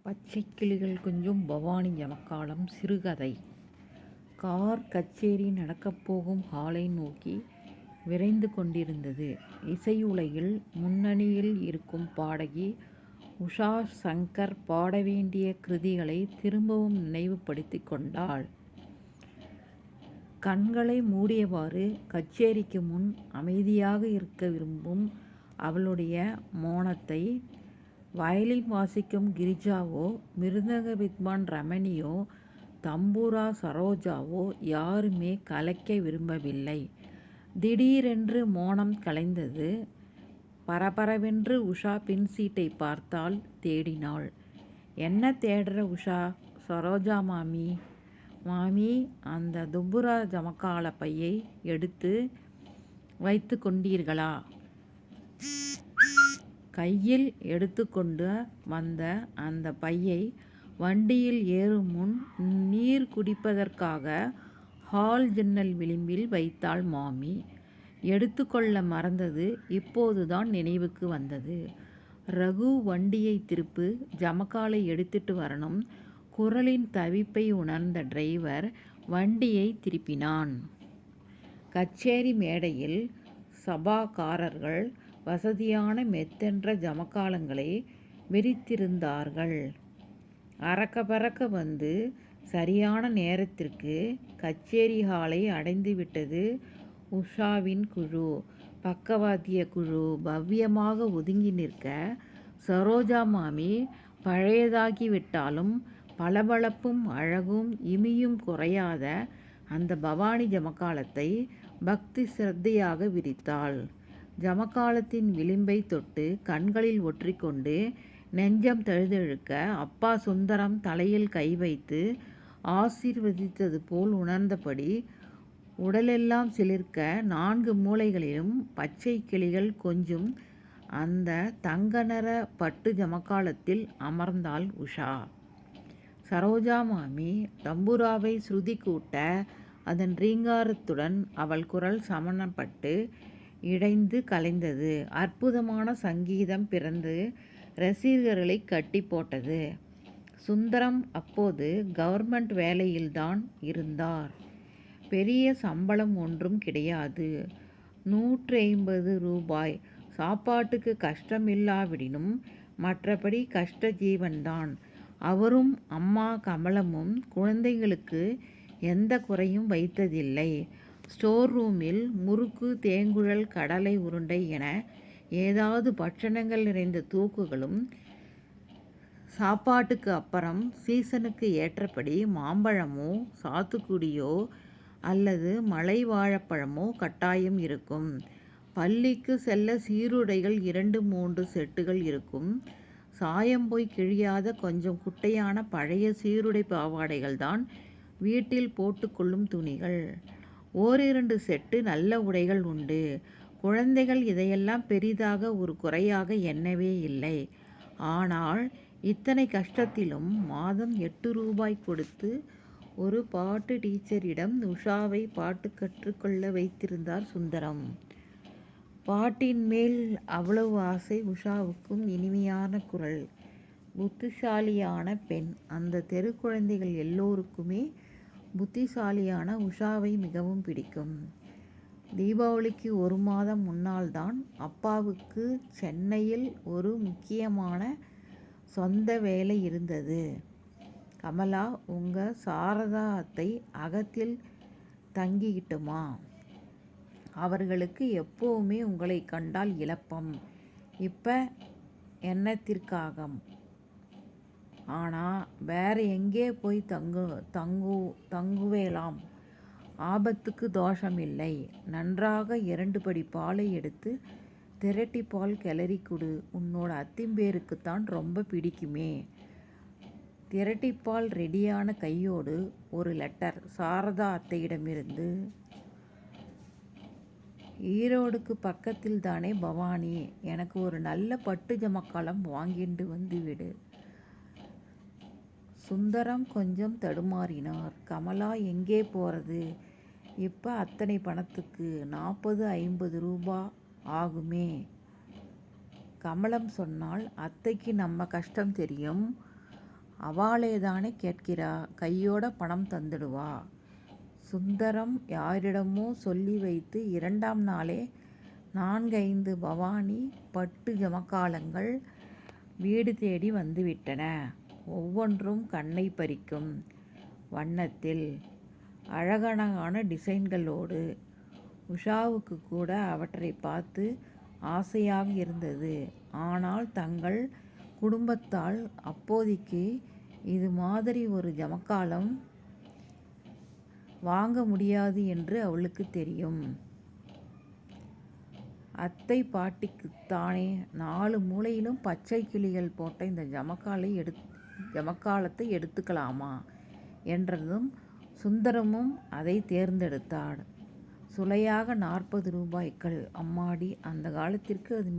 பச்சை கிளிகள் கொஞ்சும் பவானி ஜமக்காலம் சிறுகதை. கார் கச்சேரி நடக்கப்போகும் ஹாலை நோக்கி விரைந்து கொண்டிருந்தது. இசையுலகில் முன்னணியில் இருக்கும் பாடகி உஷா சங்கர் பாட வேண்டிய கிருதிகளை திரும்பவும் நினைவுபடுத்தி கொண்டாள். கண்களை மூடியவாறு கச்சேரிக்கு முன் அமைதியாக இருக்க விரும்பும் அவளுடைய மோனத்தை வயலின் வாசிக்கும் கிரிஜாவோ, மிருதங்க வித்வான் ரமணியோ, தம்பூரா சரோஜாவோ யாருமே கலைக்க விரும்பவில்லை. திடீரென்று மோனம் கலைந்தது. பரபரவென்று உஷா பின் சீட்டை பார்த்தால் தேடினாள். என்ன தேடுற உஷா? சரோஜா மாமி. மாமி, அந்த துப்புரா ஜமக்கால பையை எடுத்து வைத்து கொண்டீர்களா? கையில் எடுத்துக்கொண்டு வந்த அந்த பையை வண்டியில் ஏறும் முன் நீர் குடிப்பதற்காக ஹால் ஜன்னல் விளிம்பில் வைத்தாள் மாமி. எடுத்துக்கொள்ள மறந்தது இப்போதுதான் நினைவுக்கு வந்தது. ரகு, வண்டியை திருப்பு, ஜமக்காலை எடுத்துட்டு வரணும். குரலின் தவிப்பை உணர்ந்த டிரைவர் வண்டியை திருப்பினான். கச்சேரி மேடையில் சபாக்காரர்கள் வசதியான மெத்தென்ற ஜமக்காலங்களை விரித்திருந்தார்கள். அறக்க பறக்க வந்து சரியான நேரத்திற்கு கச்சேரி ஹாலை அடைந்துவிட்டது உஷாவின் குழு. பக்கவாத்திய குழு பவ்யமாக ஒதுங்கி நிற்க, சரோஜா மாமி பழையதாகிவிட்டாலும் பளபளப்பும் அழகும் இமியும் குறையாத அந்த பவானி ஜமக்காலத்தை பக்தி சிரத்தையாக விரித்தாள். ஜமக்காலத்தின் விளிம்பை தொட்டு கண்களில் ஒற்றிக்கொண்டு நெஞ்சம் தழுதழுக்க அப்பா சுந்தரம் தலையில் கை வைத்து ஆசீர்வதித்தது போல் உணர்ந்தபடி உடலெல்லாம் சிலிர்க்க 4 மூலைகளிலும் பச்சை கிளிகள் கொஞ்சும் அந்த தங்க நிற பட்டு ஜமக்காலத்தில் அமர்ந்தாள் உஷா. சரோஜா மாமி தம்புராவை ஸ்ருதி கூட்ட அதன் ரீங்காரத்துடன் அவள் குரல் சமணப்பட்டு இழைந்து கலைந்தது. அற்புதமான சங்கீதம் பிறந்து ரசிகர்களை கட்டி போட்டது. சுந்தரம் அப்போது கவர்மெண்ட் வேலையில்தான் இருந்தார். பெரிய சம்பளம் ஒன்றும் கிடையாது. 150 ரூபாய். சாப்பாட்டுக்கு கஷ்டமில்லாவிடினும் மற்றபடி கஷ்ட ஜீவன்தான். அவரும் அம்மா கமலமும் குழந்தைகளுக்கு எந்த குறையும் வைத்ததில்லை. ஸ்டோர் ரூமில் முறுக்கு, தேங்குழல், கடலை உருண்டை என ஏதாவது பட்சணங்கள் நிறைந்த தூக்குகளும், சாப்பாட்டுக்கு அப்புறம் சீசனுக்கு ஏற்றபடி மாம்பழமோ சாத்துக்குடியோ அல்லது மலை வாழைப்பழமோ கட்டாயம் இருக்கும். பள்ளிக்கு செல்ல சீருடைகள் 2-3 செட்டுகள் இருக்கும். சாயம் போய் கிழியாத கொஞ்சம் குட்டையான பழைய சீருடை பாவாடைகள்தான் வீட்டில் போட்டுக்கொள்ளும் துணிகள். 1-2 செட்டு நல்ல உடைகள் உண்டு. குழந்தைகள் இதையெல்லாம் பெரிதாக ஒரு குறையாக எண்ணவே இல்லை. ஆனால் இத்தனை கஷ்டத்திலும் மாதம் 8 ரூபாய் கொடுத்து ஒரு பாட்டு டீச்சரிடம் உஷாவை பாட்டு கற்றுக்கொள்ள வைத்திருந்தார் சுந்தரம். பாட்டின் மேல் அவ்வளவு ஆசை. உஷாவுக்கும் இனிமையான குரல், புத்திசாலியான பெண். அந்த தெரு குழந்தைகள் எல்லோருக்குமே புத்திசாலியான உஷாவை மிகவும் பிடிக்கும். தீபாவளிக்கு 1 மாதம் முன்னால்தான் அப்பாவுக்கு சென்னையில் ஒரு முக்கியமான சொந்த வேலை இருந்தது. கமலா, உங்க சாரதா அத்தை அகத்தில் தங்கிக்கிட்டுமா? அவர்களுக்கு எப்போவுமே உங்களை கண்டால் இளப்பம். இப்ப என்னத்திற்காக? ஆனால் வேற எங்கே போய் தங்குவேலாம்? ஆபத்துக்கு தோஷமில்லை. நன்றாக 2 படி பாலை எடுத்து திரட்டி பால் கிளறி கொடு. உன்னோட அத்திம்பேருக்குத்தான் ரொம்ப பிடிக்குமே. திரட்டிப்பால் ரெடியான கையோடு ஒரு லெட்டர் சாரதா அத்தையிடமிருந்து. ஈரோடுக்கு பக்கத்தில் தானே பவானி. எனக்கு ஒரு நல்ல பட்டு ஜமக்காலம் வாங்கிட்டு வந்து விடு. சுந்தரம் கொஞ்சம் தடுமாறினார். கமலா, எங்கே போகிறது? இப்போ அத்தனை பணத்துக்கு 40-50 ரூபா ஆகுமே. கமலம் சொன்னால், அத்தைக்கு நம்ம கஷ்டம் தெரியும். அவாளேதானே கேட்கிறா, கையோட பணம் தந்துடுவா. சுந்தரம் யாரிடமோ சொல்லி வைத்து 2ஆம் நாளே 4-5 பவானி பட்டு ஜமக்காலங்கள் வீடு தேடி வந்துவிட்டன. ஒவ்வொன்றும் கண்ணை பறிக்கும் வண்ணத்தில், அழகழகான டிசைன்களோடு. உஷாவுக்கு கூட அவற்றை பார்த்து ஆசையாக இருந்தது. ஆனால் தங்கள் குடும்பத்தால் அப்போதைக்கு இது மாதிரி ஒரு ஜமக்காலம் வாங்க முடியாது என்று அவளுக்கு தெரியும். அத்தை பாட்டிக்குத்தானே 4 மூலையிலும் பச்சை கிளிகள் போட்ட இந்த ஜமக்காலத்தை எடுத்துக்கலாமா என்றதும் சுந்தரமும் அதை தேர்ந்தெடுத்தாள். சுளையாக 40 ரூபாய்கள். அம்மாடி, அந்த காலத்திற்கு அது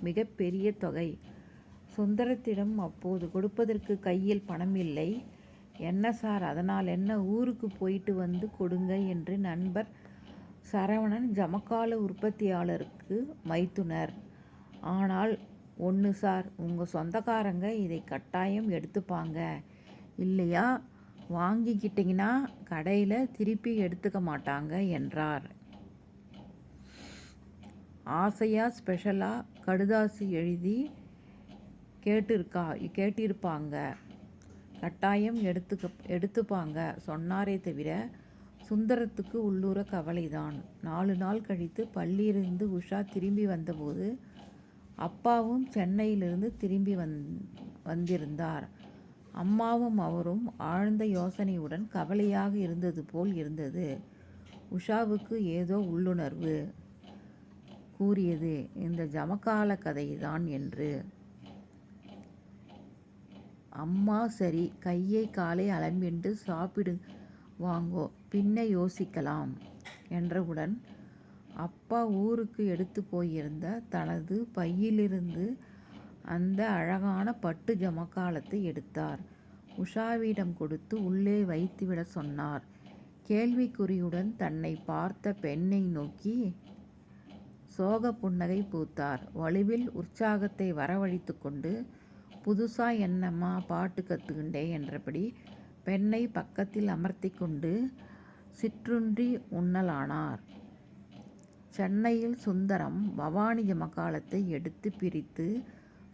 மிகப்பெரிய தொகை. சுந்தரத்திடம் அப்போது கொடுப்பதற்கு கையில் பணம் இல்லை. என்ன சார், அதனால் என்ன, ஊருக்கு போயிட்டு வந்து கொடுங்க என்று நண்பர் சரவணன் ஜமக்கால உற்பத்தியாளருக்கு மைத்துனர். ஆனால் ஒன்று சார், உங்கள் சொந்தக்காரங்க இதை கட்டாயம் எடுத்துப்பாங்க. இல்லையா வாங்கிக்கிட்டிங்கன்னா கடையில் திருப்பி எடுத்துக்க மாட்டாங்க என்றார். ஆசையாக ஸ்பெஷலாக கடுதாசி எழுதி கேட்டிருப்பாங்க. கட்டாயம் எடுத்துப்பாங்க சொன்னாரே தவிர சுந்தரத்துக்கு உள்ளூர கவலைதான். 4 நாள் கழித்து பள்ளியிலிருந்து உஷா திரும்பி வந்தபோது அப்பாவும் சென்னையிலிருந்து திரும்பி வந்திருந்தார். அம்மாவும் அவரும் ஆழ்ந்த யோசனையுடன் கவலையாக இருந்தது போல் இருந்தது. உஷாவுக்கு ஏதோ உள்ளுணர்வு கூறியது, இந்த ஜமக்கால கதைதான் என்று. அம்மா சரி, கையை காலை அலம்பிண்டு சாப்பிடுவாங்கோ, பின்ன யோசிக்கலாம் என்றவுடன் அப்பா ஊருக்கு எடுத்து போயிருந்த தனது பையிலிருந்து அந்த அழகான பட்டு ஜமக்காலத்தை எடுத்தார். உஷாவிடம் கொடுத்து உள்ளே வைத்துவிட சொன்னார். கேள்விக்குறியுடன் தன்னை பார்த்த பெண்ணை நோக்கி சோக புன்னகை பூத்தார். வலுவில் உற்சாகத்தை வரவழைத்து கொண்டு, புதுசா என்னம்மா பாட்டு கற்றுக்கிண்டே என்றபடி பெண்ணை பக்கத்தில் அமர்த்தி கொண்டு சிற்றுண்டி உண்ணலானார். சென்னையில் சுந்தரம் பவானி ஜமக்காலத்தை எடுத்து பிரித்து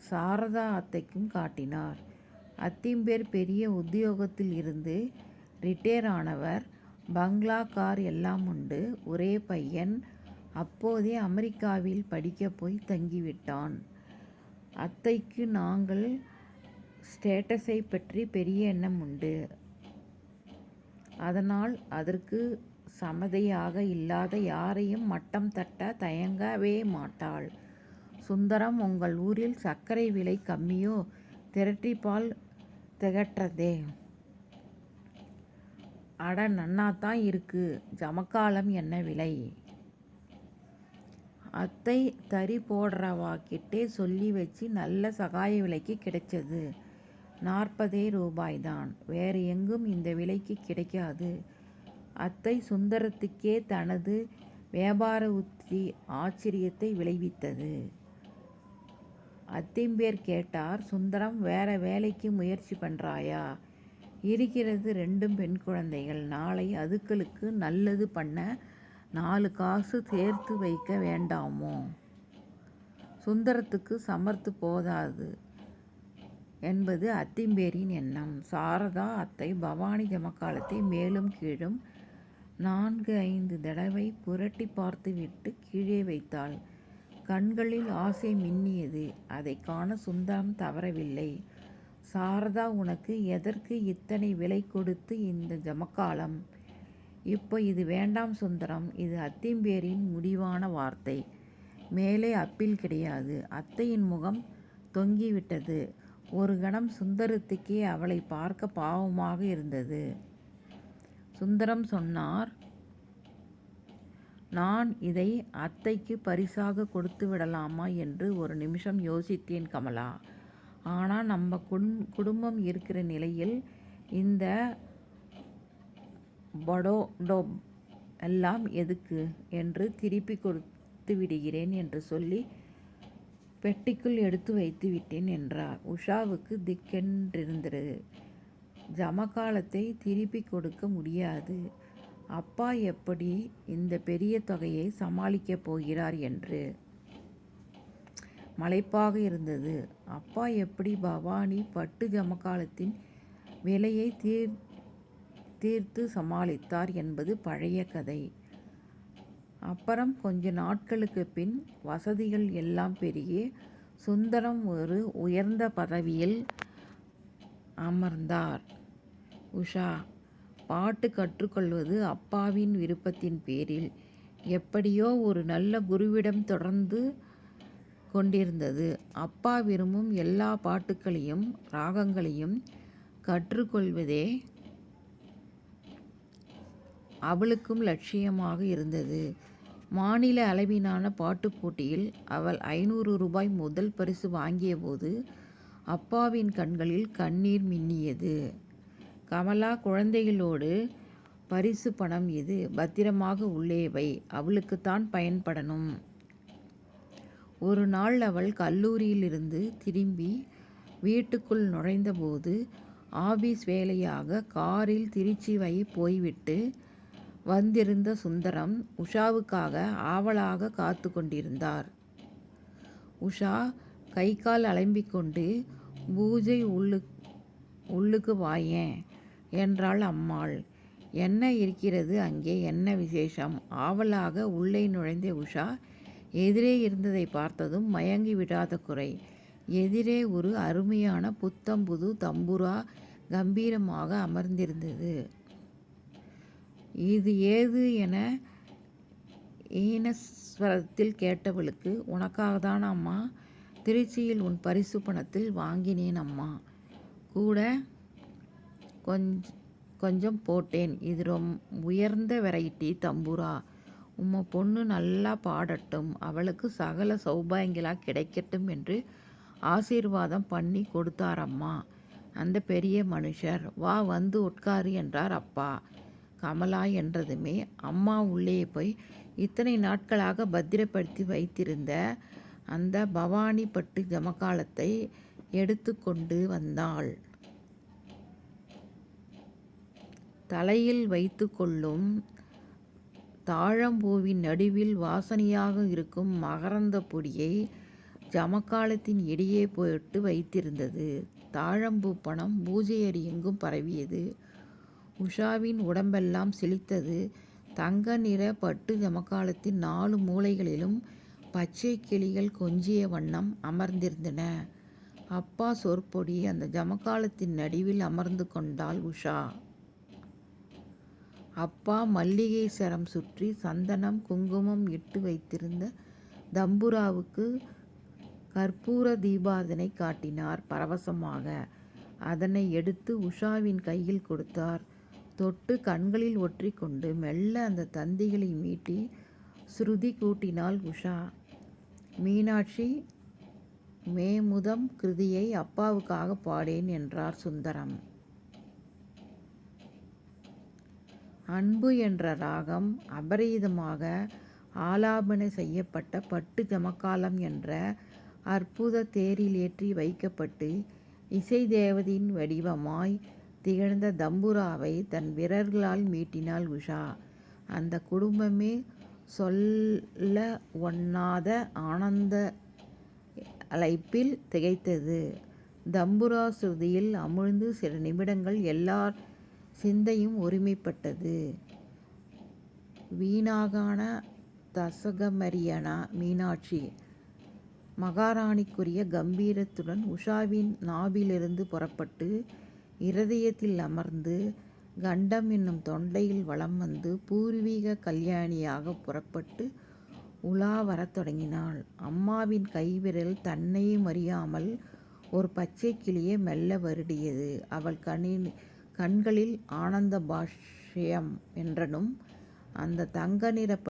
சாரதா அத்தைக்கும் காட்டினார். அத்திம்பேர் பெரிய உத்தியோகத்தில் இருந்து ரிட்டையர் ஆனவர். பங்களா, கார் எல்லாம் உண்டு. ஒரே பையன். அப்போதே அமெரிக்காவில் படிக்க போய் தங்கிவிட்டான். அத்தைக்கு நாங்கள் ஸ்டேட்டஸை பற்றி பெரிய எண்ணம் உண்டு. அதனால் அதற்கு சமதையாக இல்லாத யாரையும் மட்டம் தட்ட தயங்கவே மாட்டாள். சுந்தரம், உங்கள் ஊரில் சர்க்கரை விலை கம்மியோ? திரட்டிப்பால் திகற்றதே. அட, நன்னாத்தான் இருக்கு. ஜமக்காலம் என்ன விலை? அத்தை தறி போடுறவாக்கிட்டே சொல்லி வச்சு நல்ல சகாய விலைக்கு கிடைச்சது. 40 ரூபாய்தான். வேறு எங்கும் இந்த விலைக்கு கிடைக்காது. அத்தை சுந்தரத்துக்கே தனது வியாபார உத்தி ஆச்சரியத்தை விளைவித்தது. அத்திம்பேர் கேட்டார். சுந்தரம், வேற வேலைக்கு முயற்சி பண்றாயா? இருக்கிறது 2 பெண் குழந்தைகள். நாளை அதுக்களுக்கு நல்லது பண்ண 4 காசு சேர்த்து வைக்க வேண்டாமோ? சுந்தரத்துக்கு சமர்த்து போதாது என்பது அத்திம்பேரின் எண்ணம். சாரதா அத்தை பவானி ஜமக்காலத்தை மேலும் கீழும் 4-5 தடவை புரட்டி பார்த்துவிட்டு கீழே வைத்தாள். கண்களில் ஆசை மின்னியது. அதை காண சுந்தரம் தவறவில்லை. சாரதா, உனக்கு எதற்கு இத்தனை விலை கொடுத்து இந்த ஜமக்காலம்? இப்போ இது வேண்டாம் சுந்தரம். இது அத்திம்பேரின் முடிவான வார்த்தை. மேலே அப்பீல் கிடையாது. அத்தையின் முகம் தொங்கிவிட்டது. ஒரு கணம் சுந்தரத்துக்கே அவளை பார்க்க பாவமாக இருந்தது. சுந்தரம் சொன்னார், நான் இதை அத்தைக்கு பரிசாக கொடுத்து விடலாமா என்று ஒரு நிமிஷம் யோசித்தேன் கமலா. ஆனால் நம்ம குடும்பம் இருக்கிற நிலையில் இந்த படோடோப் எல்லாம் எதுக்கு என்று திருப்பி கொடுத்து விடுகிறேன் என்று சொல்லி பெட்டிக்குள் எடுத்து வைத்து விட்டேன் என்றார். உஷாவுக்கு திக்கென்றிருந்தது. ஜமக்காலத்தை திருப்பி கொடுக்க முடியாது. அப்பா எப்படி இந்த பெரிய தொகையை சமாளிக்கப் போகிறார் என்று மலைப்பாக இருந்தது. அப்பா எப்படி பவானி பட்டு ஜமக்காலத்தின் விலையை தீர்த்து சமாளித்தார் என்பது பழைய கதை. அப்புறம் கொஞ்ச நாட்களுக்கு பின் வசதிகள் எல்லாம் பெருகி சுந்தரம் ஒரு உயர்ந்த பதவியில் அமர்ந்தார். உஷா பாட்டு கற்றுக்கொள்வது அப்பாவின் விருப்பத்தின் பேரில் எப்படியோ ஒரு நல்ல குருவிடம் தொடர்ந்து கொண்டிருந்தது. அப்பா விரும்பும் எல்லா பாட்டுக்களையும் ராகங்களையும் கற்றுக்கொள்வதே அவளுக்கும் லட்சியமாக இருந்தது. மாநில அளவிலான பாட்டுப் போட்டியில் அவள் 500 ரூபாய் முதல் பரிசு வாங்கிய போது அப்பாவின் கண்களில் கண்ணீர் மின்னியது. கமலா, குழந்தைகளோடு பரிசு பணம் இது, பத்திரமாக உள்ளே வை, அவளுக்குத்தான் பயன்படணும். ஒரு நாள் அவள் கல்லூரியிலிருந்து திரும்பி வீட்டுக்குள் நுழைந்தபோது ஆபீஸ் வேலையாக காரில் திருச்சி போய்விட்டு வந்திருந்த சுந்தரம் உஷாவுக்காக ஆவலாக காத்து கொண்டிருந்தார். உஷா கை கால் அலம்பிக்கொண்டு, பூஜை உள்ளுக்கு வாயேன் என்றாள் அம்மாள். என்ன இருக்கிறது அங்கே, என்ன விசேஷம்? ஆவலாக உள்ளே நுழைந்த உஷா எதிரே இருந்ததை பார்த்ததும் மயங்கி விடாத குறை. எதிரே ஒரு அருமையான புத்தம்புது தம்புரா கம்பீரமாக அமர்ந்திருந்தது. இது ஏது என ஈனஸ்வரத்தில் கேட்டவளுக்கு, உனக்காகத்தான் அம்மா, திருச்சியில் உன் பரிசு பணத்தில் வாங்கினேன் அம்மா, கூட கொஞ்சம் போட்டேன். இது உயர்ந்த வெரைட்டி தம்புரா, உம்ம பொண்ணு நல்லா பாடட்டும், அவளுக்கு சகல சௌபாகியங்களா கிடைக்கட்டும் என்று ஆசீர்வாதம் பண்ணி கொடுத்தாரம்மா அந்த பெரிய மனுஷர். வா, வந்து உட்காரு என்றார் அப்பா. கமலா என்றதுமே அம்மா உள்ளே போய் இத்தனை நாட்களாக பத்திரப்படுத்தி வைத்திருந்த அந்த பவானி பட்டு ஜமக்காலத்தை எடுத்து கொண்டு வந்தாள். தலையில் வைத்து கொள்ளும் தாழம்பூவின் நடுவில் வாசனையாக இருக்கும் மகரந்த பொடியை ஜமக்காலத்தின் இடையே போட்டு வைத்திருந்தது. தாழம்பூ பணம் பூஜை அறை எங்கும் பரவியது. உஷாவின் உடம்பெல்லாம் சிலித்தது. தங்க நிற பட்டு ஜமக்காலத்தின் 4 மூலைகளிலும் பச்சை கிளிகள் கொஞ்சிய வண்ணம் அமர்ந்திருந்தன. அப்பா சொற்பொடி அந்த ஜமக்காலத்தின் நடுவில் அமர்ந்து கொண்டாள் உஷா. அப்பா மல்லிகை சரம் சுற்றி சந்தனம் குங்குமம் இட்டு வைத்திருந்த தம்புராவுக்கு கற்பூர தீபாரதனை காட்டினார் பரவசமாக. அதனை எடுத்து உஷாவின் கையில் கொடுத்தார். தொட்டு கண்களில் ஒற்றிக்கொண்டு மெல்ல அந்த தந்திகளை மீட்டி ஸ்ருதி கூட்டினாள் உஷா. மீனாட்சி மேமுதம் கிருதியை அப்பாவுக்காக பாடேன் என்றார் சுந்தரம். அன்பு என்ற ராகம் அபரீதமாக ஆலாபனை செய்யப்பட்ட பட்டு ஜமக்காலம் என்ற அற்புத தேரில் ஏற்றி வைக்கப்பட்டு இசை தேவதையின் வடிவமாய் திகழ்ந்த தம்புராவை தன் விரல்களால் மீட்டினாள் உஷா. அந்த குடும்பமே சொல்ல ஒண்ணாத ஆனந்த அலைப்பில் திகைத்தது. தம்புரா ஸ்ருதியில் அமிழ்ந்து சில நிமிடங்கள் எல்லார் சிந்தையும் ஒருமைப்பட்டது. வீணாகான தசகமரியனா மீனாட்சி மகாராணிக்குரிய கம்பீரத்துடன் உஷாவின் நாபிலிருந்து புறப்பட்டு இருதயத்தில் அமர்ந்து கண்டம் என்னும் தொண்டையில் வலம் வந்து பூர்வீக கல்யாணியாக புறப்பட்டு உலா வரத் தொடங்கினாள். அம்மாவின் கைவிரல் தன்னையும் அறியாமல் ஒரு பச்சை கிளியை மெல்ல வருடியது. அவள் கண்களில் ஆனந்த பாஷ்யம் என்றனும் அந்த தங்க நிற